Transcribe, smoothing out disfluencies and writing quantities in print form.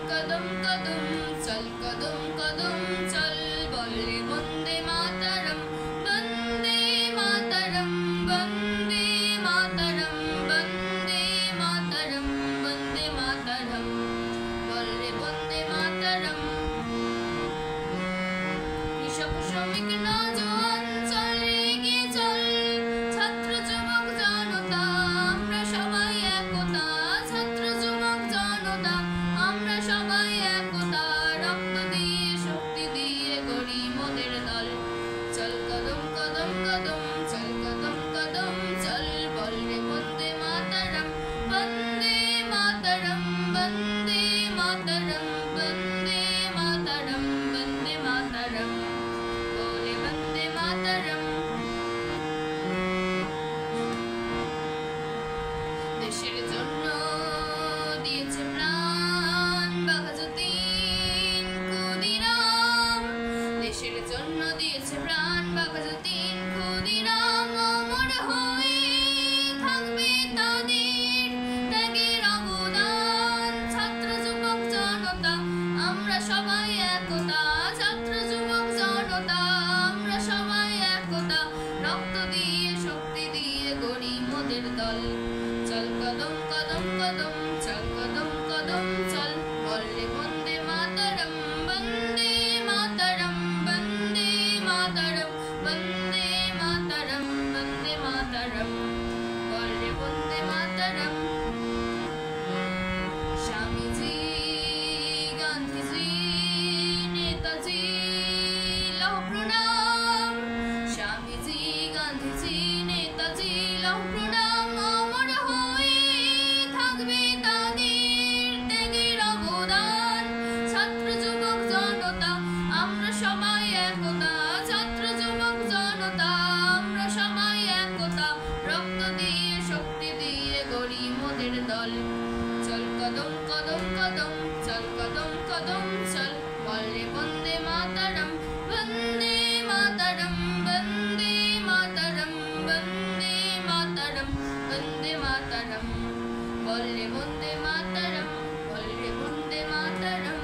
कदम कदम चल कदम कदम चल बोले वंदे मातरम वंदे मातरम वंदे मातरम वंदे मातरम वंदे मातरम बोले वंदे मातरम ऋषभ श्रमिक नौजवान चल एগিয়ে চল ছাত্র যুবক জনতা আমরা সবাই একতা ছাত্র যুবক জনতা আমরা সবাই একতা রক্ত দিয়ে শক্তি দিয়ে গড়ি মোদের দল চল কদম কদম কদম চল কদম কদম চল বল রে বন্দে মাতরম বন্দে মাতরম বন্দে মাতরম বন্দে মাতরম বন্দে মাতরম बोले वंदे मातरम দেশের জন্য দিয়েছে প্রাণ বাঘাযতীন ক্ষুদিরাম দেশের জন্য দিয়েছে প্রাণ বাঘাযতীন ক্ষুদিরাম অমর হয়ে থাকবে তাদের ত্যাগের অবদান ছাত্র যুবক জনতা আমরা সবাই একতা ছাত্র যুবক জনতা আমরা সবাই একতা রক্ত দিয়ে শক্তি দিয়ে গড়ি মোদের দল চল কদম কদম কদম চল কদম কদম চল বলে বন্দে মাতরম বন্দে মাতরম বন্দে মাতরম বন্দে মাতরম বন্দে মাতরম বলে বন্দে মাতরম স্বামীজি গান্ধীজি নেতাজি লহ প্রণাম স্বামীজি গান্ধীজি নেতাজি লহ প্রণাম অমর হয়ে থাকবে তাদের ত্যাগের অবদান ছাত্র যুবক জনতা আমরা সবাই একতা ছাত্র যুবক জনতা আমরা সবাই একতা রক্ত দিয়ে শক্তি দিয়ে গড়ি মোদের দল চল কদম কদম কদম চল কদম কদম চল বলে বন্দে মাতরম বন্দে মাতরম বন্দে মাতরম বন্দে মাতরম বন্দে মাতরম বলে বন্দে মাতরম বলে বন্দে মাতরম